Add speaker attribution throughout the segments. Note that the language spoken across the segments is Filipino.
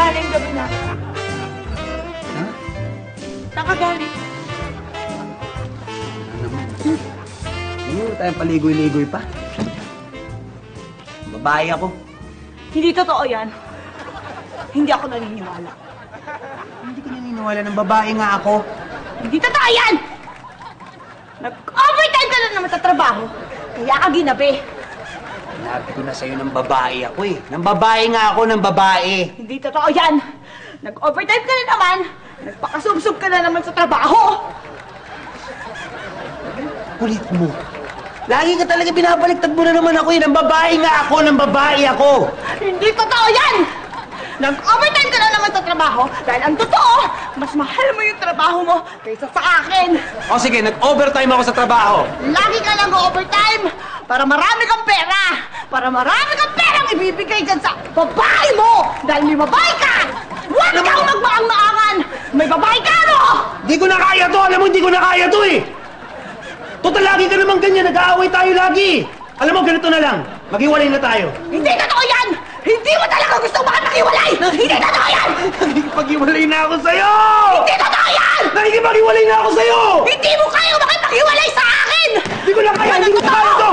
Speaker 1: galing gabi na?
Speaker 2: Ha?
Speaker 1: Saan ka galing?
Speaker 2: Ano naman? Hindi mo tayong paligoy-ligoy pa. Babae ako.
Speaker 1: Hindi totoo yan. Hindi ako naniniwala.
Speaker 2: Hindi ko naniniwala ng babae nga ako.
Speaker 1: Hindi totoo yan! Nag-overtime ka lang naman sa trabaho. Kaya ka ginabi.
Speaker 2: Sinabi ko na sa'yo ng babae ako eh. Ng babae nga ako, ng babae.
Speaker 1: Hindi totoo yan! Nag-overtime ka na naman! Nagpakasubsob ka na naman sa trabaho!
Speaker 2: Kulit mo. Lagi ka talaga binabaliktad mo na naman ako eh. Ng babae nga ako, ng babae ako.
Speaker 1: Hindi totoo yan! Nag-overtime ka na naman sa trabaho dahil ang totoo, mas mahal mo yung trabaho mo kaysa sa akin!
Speaker 2: O sige, nag-overtime ako sa trabaho.
Speaker 1: Lagi ka nag-overtime para marami kang pera! Para marami kang perang ibibigay dyan sa babae mo! Dahil may babae ka! Huwag kang magmaang-maangan! May babae ka, no?
Speaker 2: Di ko na kaya to! Alam mo, hindi ko na kaya to eh! Total, lagi ka naman ganyan. Nag-aaway tayo lagi. Alam mo, ganito na lang. Maghiwalay na tayo.
Speaker 1: Hindi totoo yan! Hindi mo talaga gusto makapag-iwalay! Hindi totoo yan!
Speaker 2: Nakikipag-hiwalay na ako sa'yo!
Speaker 1: Hindi totoo yan!
Speaker 2: Nakikipag-hiwalay na ako sa'yo!
Speaker 1: Hindi mo kayo makipag-iwalay sa akin!
Speaker 2: Hindi ko na kaya!
Speaker 1: Yan
Speaker 2: Hindi
Speaker 1: ang
Speaker 2: ko na kaya
Speaker 1: totoo!
Speaker 2: to!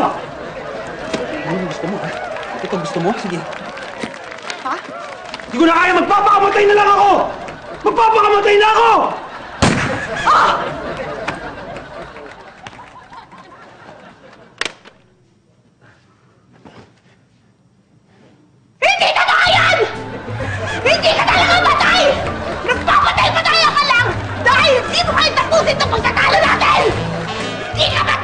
Speaker 2: Ano gusto mo, ha? Ito gusto mo? Sige.
Speaker 1: Ha?
Speaker 2: Hindi ko na kaya! Magpapakamatay na lang ako! Magpapakamatay na ako!
Speaker 1: Ah! Hindi totoo yan! Hindi ka talaga matay! Nagpapatay-patayan ka lang dahil hindi mo kayo tapusin itong pagtatalo natin! Hindi ka matay!